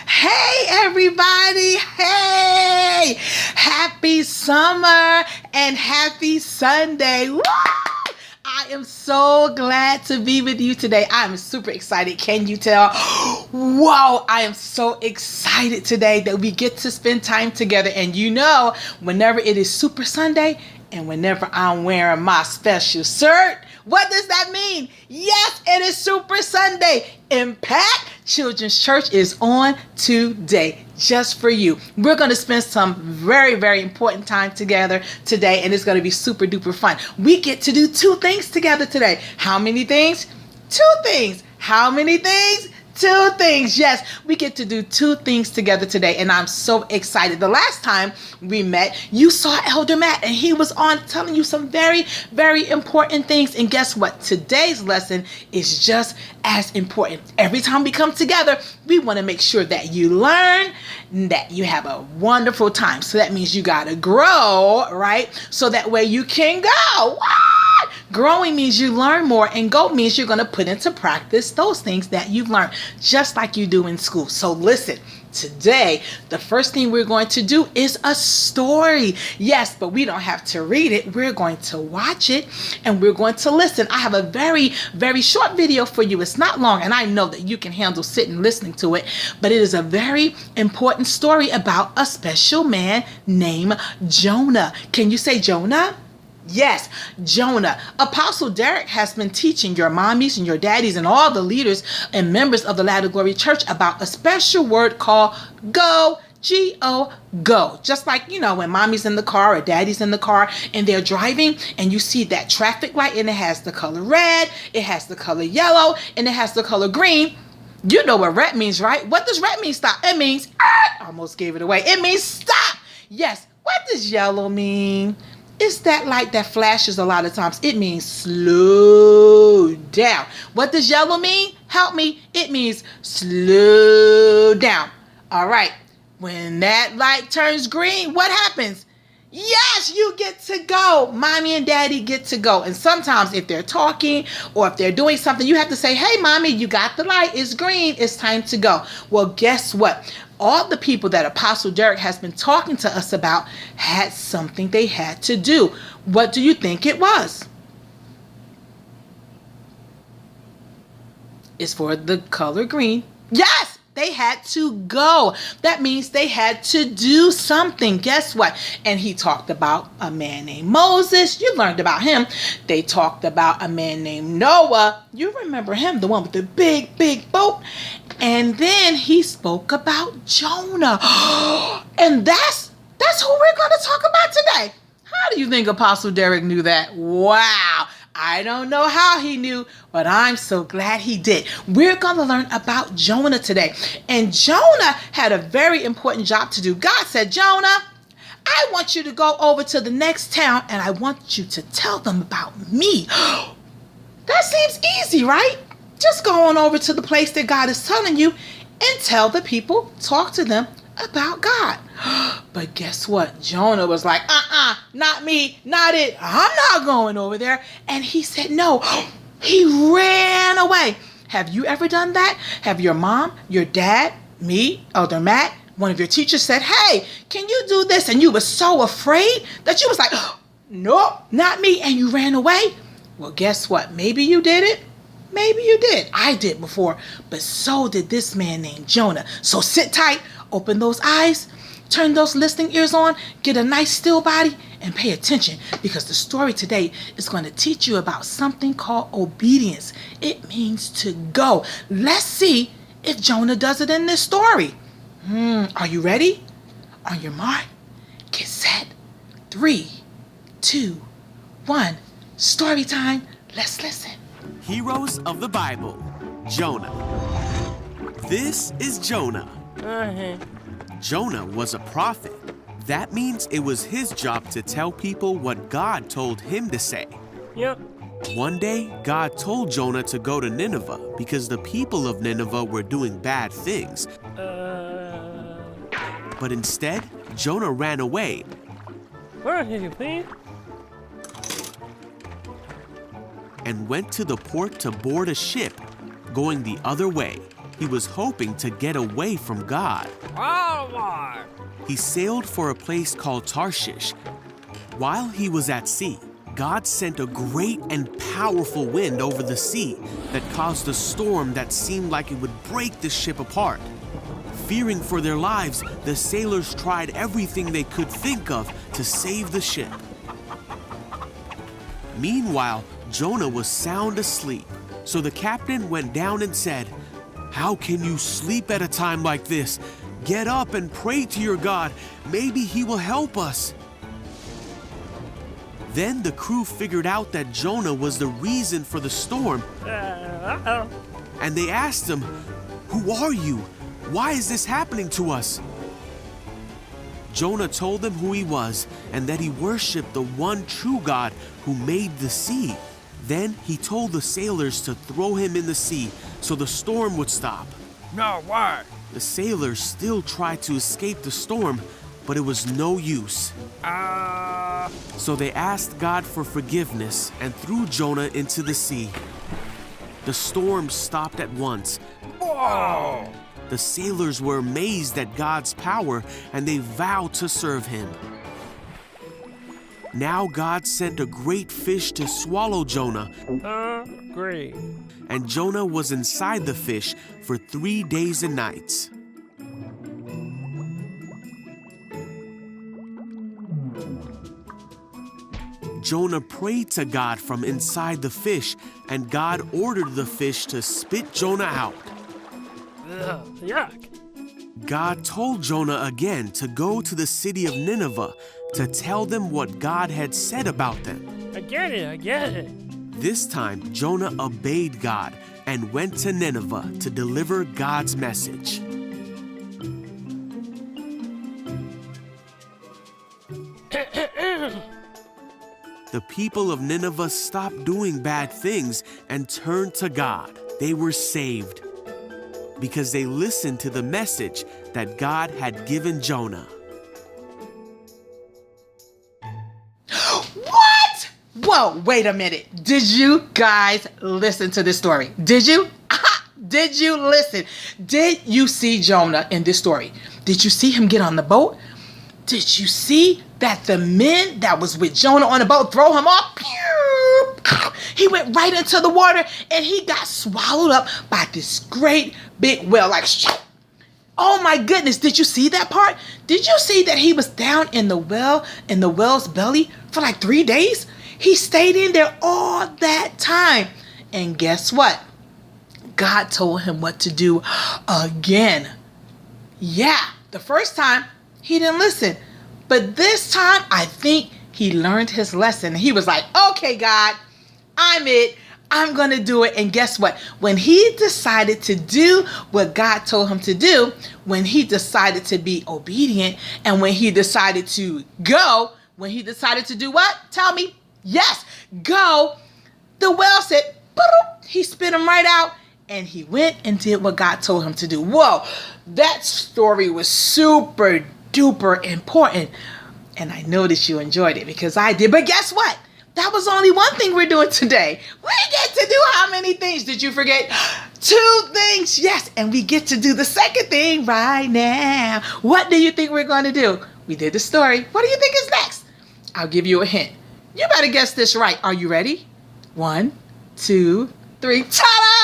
Hey, everybody. Hey, happy summer and happy Sunday. Woo! I am so glad to be with you today. I'm super excited. Can you tell? Whoa, I am so excited today that we get to spend time together. And whenever it is Super Sunday and whenever I'm wearing my special shirt, what does that mean? Yes, it is Super Sunday. Impact Children's Church is on today just for you. We're going to spend some very, very important time together today, and it's going to be super duper fun. We get to do two things together today. How many things? Two things. How many things? Two things. Yes, we get to do two things together today, and I'm so excited. The last time we met, you saw Elder Matt, and he was on telling you some very, very important things. And guess what? Today's lesson is just as important. Every time we come together, we want to make sure that you learn, that you have a wonderful time. So that means you got to grow, right? So that way you can go. What? Growing means you learn more, and go means you're going to put into practice those things that you've learned, just like you do in school. So listen, today, the first thing we're going to do is a story. Yes, but we don't have to read it. We're going to watch it, and we're going to listen. I have a very, very short video for you. It's not long, and I know that you can handle sitting listening to it, but it is a very important story about a special man named Jonah. Can you say Jonah? Yes, Jonah. Apostle Derek has been teaching your mommies and your daddies and all the leaders and members of the Latter Glory Church about a special word called go. G-O, go. Just like, when mommy's in the car or daddy's in the car and they're driving and you see that traffic light and it has the color red, it has the color yellow, and it has the color green. You know what red means, right? What does red mean? Stop. It means, almost gave it away. It means stop. Yes. What does yellow mean? It's that light that flashes a lot of times. It means slow down. What does yellow mean? Help me. It means slow down. All right. When that light turns green, what happens? Yes, you get to go. Mommy and daddy get to go. And sometimes if they're talking or if they're doing something, you have to say, hey, mommy, you got the light. It's green. It's time to go. Well, guess what? All the people that Apostle Derek has been talking to us about had something they had to do. What do you think it was? It's for the color green. Yes! They had to go. That means they had to do something. Guess what? And he talked about a man named Moses. You learned about him. They talked about a man named Noah. You remember him, the one with the big, big boat. And then he spoke about Jonah. And that's who we're going to talk about today. How do you think Apostle Derek knew that? Wow. I don't know how he knew, but I'm so glad he did. We're going to learn about Jonah today. And Jonah had a very important job to do. God said, Jonah, I want you to go over to the next town and I want you to tell them about me. That seems easy, right? Just go on over to the place that God is telling you and tell the people, talk to them about God. But guess what? Jonah was like, not me, not it. I'm not going over there. And he said no. He ran away. Have you ever done that? Have your mom, your dad, me, Elder Matt, one of your teachers said, hey, can you do this? And you were so afraid that you was like, nope, not me. And you ran away. Well, guess what? Maybe you did it. Maybe you did. I did before. But so did this man named Jonah. So sit tight. Open those eyes, turn those listening ears on, get a nice still body, and pay attention because the story today is going to teach you about something called obedience. It means to go. Let's see if Jonah does it in this story. Are you ready? On your mark, get set. 3, 2, 1. Story time. Let's listen. Heroes of the Bible. Jonah. This is Jonah. Jonah was a prophet. That means it was his job to tell people what God told him to say. Yep. One day, God told Jonah to go to Nineveh because the people of Nineveh were doing bad things. But instead, Jonah ran away. Where are you, please? And went to the port to board a ship going the other way. He was hoping to get away from God. Oh, He sailed for a place called Tarshish. While he was at sea, God sent a great and powerful wind over the sea that caused a storm that seemed like it would break the ship apart. Fearing for their lives, the sailors tried everything they could think of to save the ship. Meanwhile, Jonah was sound asleep, so the captain went down and said, "How can you sleep at a time like this? Get up and pray to your God. Maybe he will help us." Then the crew figured out that Jonah was the reason for the storm, and they asked him, "Who are you? Why is this happening to us?" Jonah told them who he was and that he worshiped the one true God who made the sea. Then he told the sailors to throw him in the sea so the storm would stop. No, why? The sailors still tried to escape the storm, but it was no use. So they asked God for forgiveness and threw Jonah into the sea. The storm stopped at once. Whoa! The sailors were amazed at God's power and they vowed to serve him. Now God sent a great fish to swallow Jonah, Great. and Jonah was inside the fish for 3 days and nights. Jonah prayed to God from inside the fish, and God ordered the fish to spit Jonah out. Yuck. God told Jonah again to go to the city of Nineveh to tell them what God had said about them. I get it. This time, Jonah obeyed God and went to Nineveh to deliver God's message. The people of Nineveh stopped doing bad things and turned to God. They were saved because they listened to the message that God had given Jonah. What? Whoa, wait a minute. Did you guys listen to this story? Did you? Did you listen? Did you see Jonah in this story? Did you see him get on the boat? Did you see that the men that was with Jonah on the boat throw him off? He went right into the water and he got swallowed up by this great big whale. Like, oh my goodness, did you see that part? Did you see that he was down in the whale's belly for like 3 days? He stayed in there all that time. And guess what? God told him what to do again. Yeah, the first time he didn't listen. But this time, I think he learned his lesson. He was like, okay, God, I'm it. I'm going to do it. And guess what? When he decided to do what God told him to do, when he decided to be obedient, and when he decided to go, when he decided to do what? Tell me. Yes, go. The whale said, boop, he spit him right out. And he went and did what God told him to do. Whoa, that story was super duper important. And I know that you enjoyed it because I did. But guess what? That was only one thing we're doing today. We get to do how many things? Did you forget? 2 things. Yes. And we get to do the second thing right now. What do you think we're going to do? We did the story. What do you think is next? I'll give you a hint. You better guess this right. Are you ready? 1, 2, 3. Ta-da!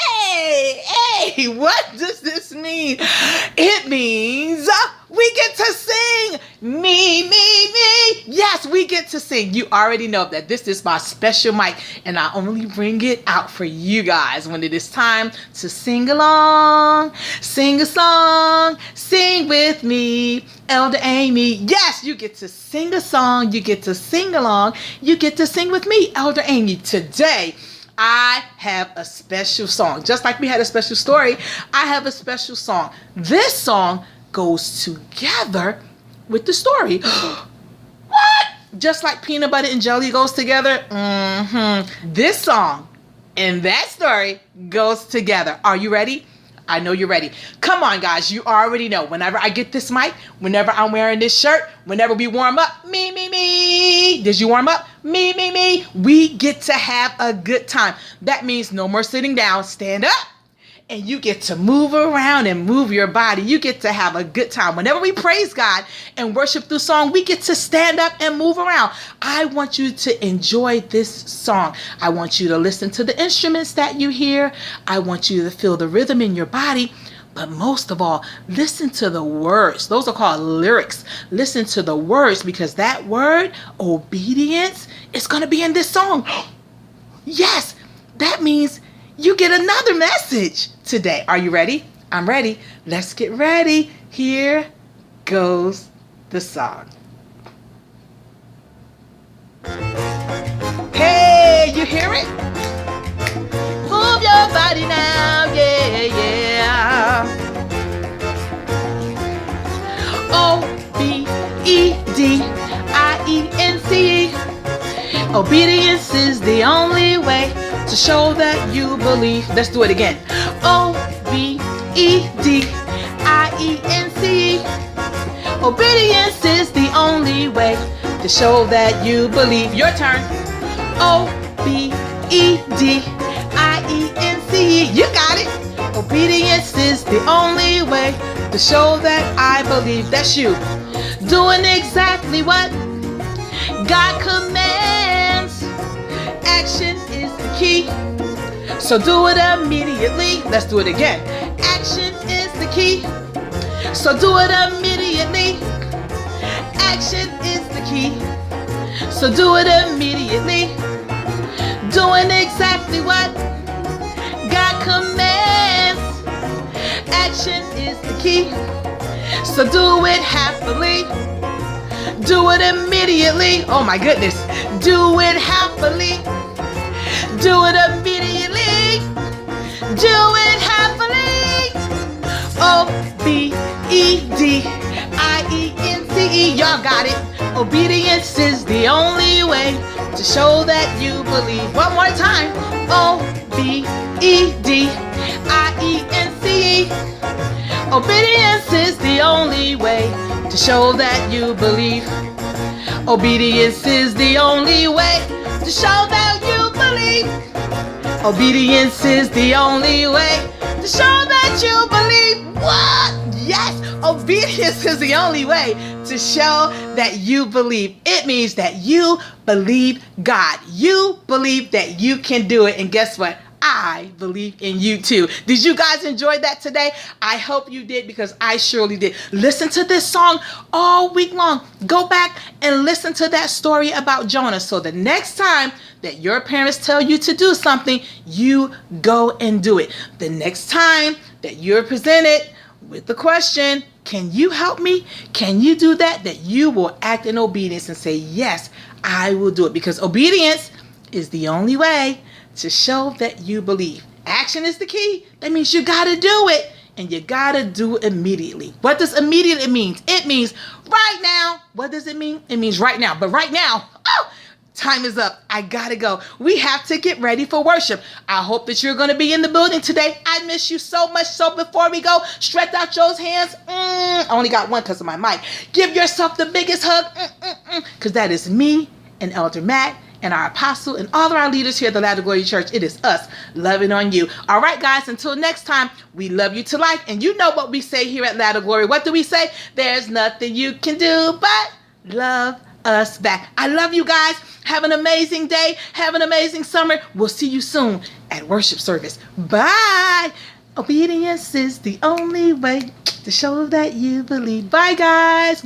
Hey, what does this mean? It means we get to sing. Me. Yes, we get to sing. You already know that this is my special mic, and I only bring it out for you guys when it is time to sing along, sing a song, sing with me, Elder Amy. Yes, you get to sing a song, you get to sing along, you get to sing with me, Elder Amy. Today, I have a special song. Just like we had a special story, I have a special song. This song goes together with the story. What? Just like peanut butter and jelly goes together? This song and that story goes together. Are you ready? I know you're ready. Come on, guys. You already know. Whenever I get this mic, whenever I'm wearing this shirt, whenever we warm up, me. Did you warm up? Me. We get to have a good time. That means no more sitting down. Stand up and you get to move around and move your body. You get to have a good time. Whenever we praise God and worship through song, we get to stand up and move around. I want you to enjoy this song. I want you to listen to the instruments that you hear. I want you to feel the rhythm in your body. But most of all, listen to the words. Those are called lyrics. Listen to the words, because that word, obedience, is going to be in this song. Yes, that means you get another message today. Are you ready? I'm ready. Let's get ready. Here goes the song. Hey, you hear it? Move your body now, yeah, yeah. O-B-E-D-I-E-N-C-E. Obedience is the only way to show that you believe. Let's do it again. O-B-E-D-I-E-N-C-E. Obedience is the only way to show that you believe. Your turn. O-B-E-D-I-E-N-C-E. You got it. Obedience is the only way to show that I believe. That's you. Doing exactly what God commands. Action is the key. So do it immediately. Let's do it again. Action is the key. So do it immediately. Action is the key. So do it immediately. Doing exactly what God commands. Action is the key. So do it happily. Do it immediately. Oh my goodness. Do it happily. Do it immediately. Do it happily. O-B-E-D-I-E-N-C-E. Y'all got it. Obedience is the only way to show that you believe. One more time. O-B-E-D-I-E-N-C-E. Obedience is the only way to show that you believe. Obedience is the only way to show that you believe. Obedience is the only way to show that you believe. What? Yes, obedience is the only way to show that you believe. It means that you believe God. You believe that you can do it. And guess what? I believe in you too. Did you guys enjoy that today? I hope you did, because I surely did. Listen to this song all week long. Go back and listen to that story about Jonah. So the next time that your parents tell you to do something, you go and do it. The next time that you're presented with the question, can you help me? Can you do that? That you will act in obedience and say, yes, I will do it. Because obedience is the only way to show that you believe. Action is the key. That means you got to do it, and you got to do it immediately. What does immediately mean? It means right now. What does it mean? It means right now. But right now, time is up. I got to go. We have to get ready for worship. I hope that you're going to be in the building today. I miss you so much. So before we go, stretch out those hands. I only got one because of my mic. Give yourself the biggest hug, because that is me and Elder Matt and our apostle and all of our leaders here at the Latter Glory Church. It is us loving on you. All right, guys, until next time, we love you to life. And you know what we say here at Latter Glory. What do we say? There's nothing you can do but love us back. I love you guys. Have an amazing day. Have an amazing summer. We'll see you soon at worship service. Bye. Obedience is the only way to show that you believe. Bye, guys.